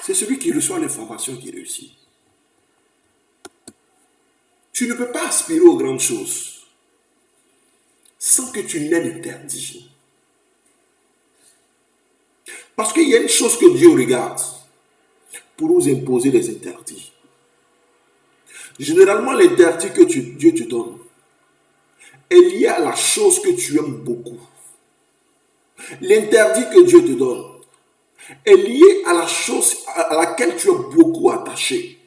c'est celui qui reçoit l'information qui réussit. Tu ne peux pas aspirer aux grandes choses sans que tu n'aies d'interdit. Parce qu'il y a une chose que Dieu regarde pour nous imposer des interdits. Généralement, l'interdit que Dieu te donne est lié à la chose que tu aimes beaucoup. L'interdit que Dieu te donne est lié à la chose à laquelle tu es beaucoup attaché.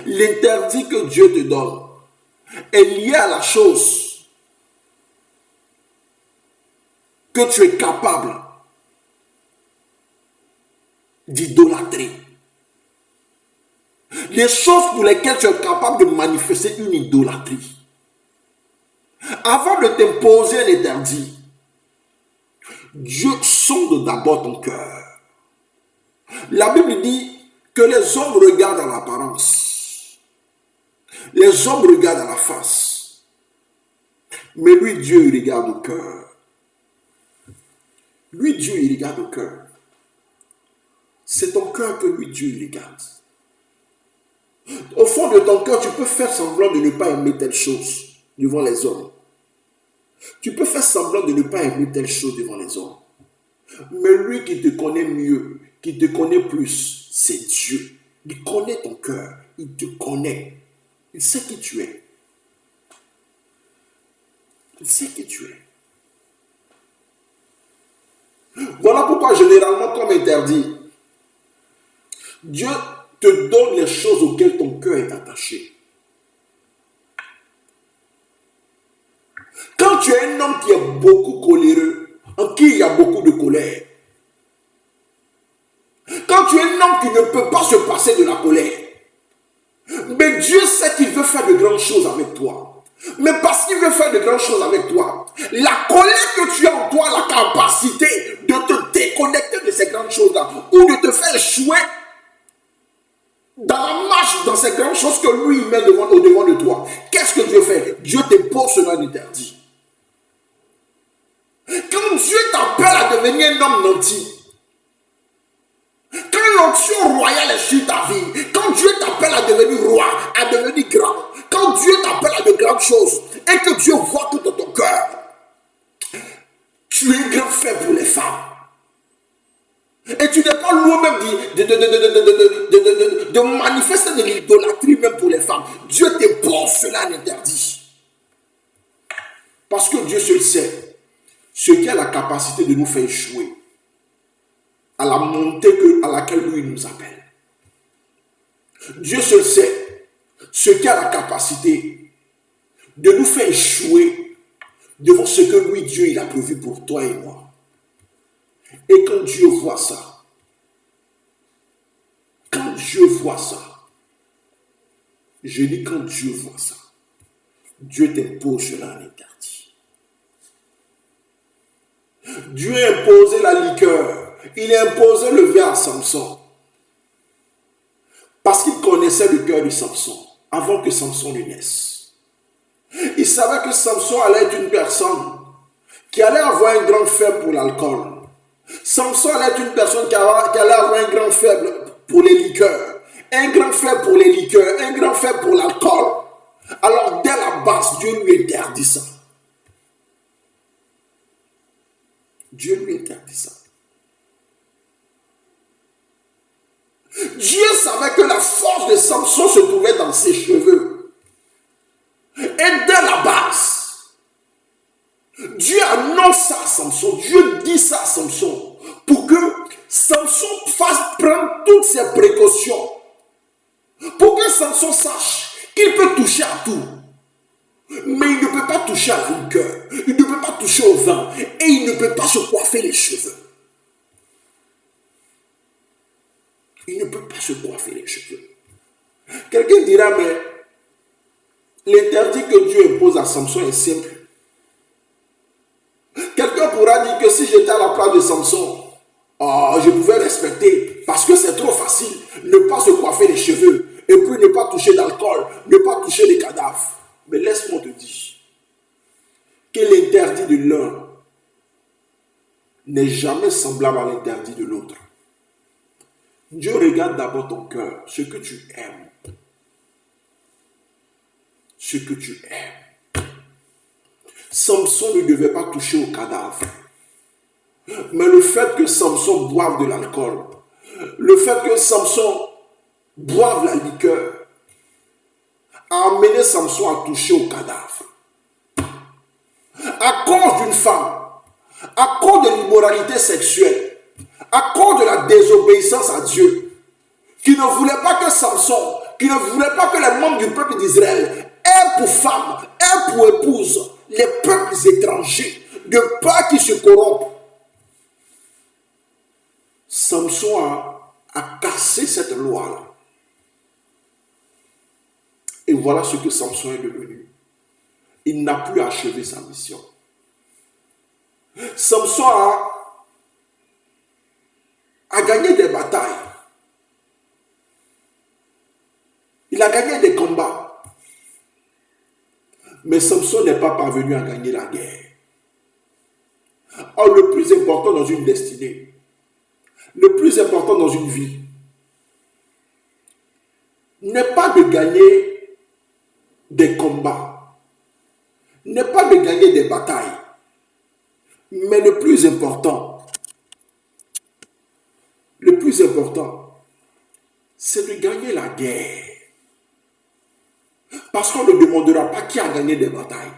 L'interdit que Dieu te donne est lié à la chose que tu es capable d'idolâtrer. Les choses pour lesquelles tu es capable de manifester une idolâtrie. Avant de t'imposer un interdit, Dieu sonde d'abord ton cœur. La Bible dit que les hommes regardent à l'apparence. Les hommes regardent à la face. Mais lui, Dieu, il regarde au cœur. Lui, Dieu, il regarde au cœur. C'est ton cœur que lui, Dieu, il regarde. Au fond de ton cœur, tu peux faire semblant de ne pas aimer telle chose devant les hommes. Tu peux faire semblant de ne pas aimer telle chose devant les hommes. Mais lui qui te connaît mieux, qui te connaît plus, c'est Dieu. Il connaît ton cœur. Il te connaît. Il sait qui tu es. Il sait qui tu es. Voilà pourquoi généralement, comme interdit, Dieu te donne les choses auxquelles ton cœur est attaché. Quand tu es un homme qui est beaucoup coléreux, en qui il y a beaucoup de colère, quand tu es un homme qui ne peut pas se passer de la colère, mais Dieu sait qu'il veut faire de grandes choses avec toi. Mais parce qu'il veut faire de grandes choses avec toi, la colère que tu as en toi, la capacité de te déconnecter de ces grandes choses-là, ou de te faire échouer dans la marche, dans ces grandes choses que lui il met au-devant de toi. Qu'est-ce que Dieu fait? Dieu te pose cela interdit. Quand Dieu t'appelle à devenir un homme nanti, quand l'onction royale est sur ta vie, quand Dieu t'appelle à devenir roi, à devenir grand, quand Dieu t'appelle à de grandes choses, et que Dieu voit tout dans ton cœur, tu es un grand frère pour les femmes. Et tu n'es pas loin même de manifester de l'idolâtrie même pour les femmes. Dieu te pose cela en interdit. Parce que Dieu seul sait ce qui a la capacité de nous faire échouer à la montée à laquelle lui nous appelle. Dieu seul sait ce qui a la capacité de nous faire échouer devant ce que lui, Dieu, il a prévu pour toi et moi. Et quand Dieu voit ça, je dis quand Dieu voit ça, Dieu t'impose cela en interdit. Dieu a imposé la liqueur, il a imposé le verre à Samson. Parce qu'il connaissait le cœur de Samson avant que Samson ne naisse. Il savait que Samson allait être une personne qui allait avoir un grand faible pour l'alcool. Samson allait être une personne qui allait avoir un grand faible pour les liqueurs, un grand faible pour les liqueurs, un grand faible pour l'alcool. Alors dès la base, Dieu lui interdit ça. Dieu lui interdit ça. Dieu savait que la force de Samson se trouvait dans ses cheveux. Et dès la base, Dieu annonce ça à Samson, Dieu dit ça à Samson, pour que Samson fasse prendre toutes ses précautions, pour que Samson sache qu'il peut toucher à tout, mais il ne peut pas toucher à la liqueur, il ne peut pas toucher au vin, et il ne peut pas se coiffer les cheveux. Il ne peut pas se coiffer les cheveux. Quelqu'un dira, mais l'interdit que Dieu impose à Samson est simple. Quelqu'un pourra dire que si j'étais à la place de Samson, je pouvais respecter parce que c'est trop facile. Ne pas se coiffer les cheveux et puis ne pas toucher d'alcool, ne pas toucher les cadavres. Mais laisse-moi te dire que l'interdit de l'un n'est jamais semblable à l'interdit de l'autre. Dieu regarde d'abord ton cœur, ce que tu aimes. Ce que tu aimes. Samson ne devait pas toucher au cadavre. Mais le fait que Samson boive de l'alcool, le fait que Samson boive la liqueur, a amené Samson à toucher au cadavre. À cause d'une femme, à cause de l'immoralité sexuelle, à cause de la désobéissance à Dieu, qui ne voulait pas que Samson, qui ne voulait pas que les membres du peuple d'Israël aient pour femme, aient pour épouse les peuples étrangers, de peur qu'ils se corrompent. Samson a cassé cette loi-là. Et voilà ce que Samson est devenu. Il n'a plus achevé sa mission. Samson a gagné des batailles. Il a gagné des combats. Mais Samson n'est pas parvenu à gagner la guerre. Or, le plus important dans une destinée, le plus important dans une vie, n'est pas de gagner des combats, n'est pas de gagner des batailles, mais le plus important, c'est de gagner la guerre. Parce qu'on ne demandera pas qui a gagné des batailles.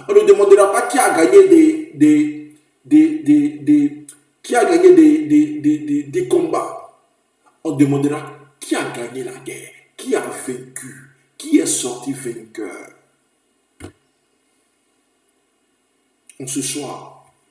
On ne demandera pas qui a gagné des combats. On demandera qui a gagné la guerre, qui a vaincu, qui est sorti vainqueur. En ce soir,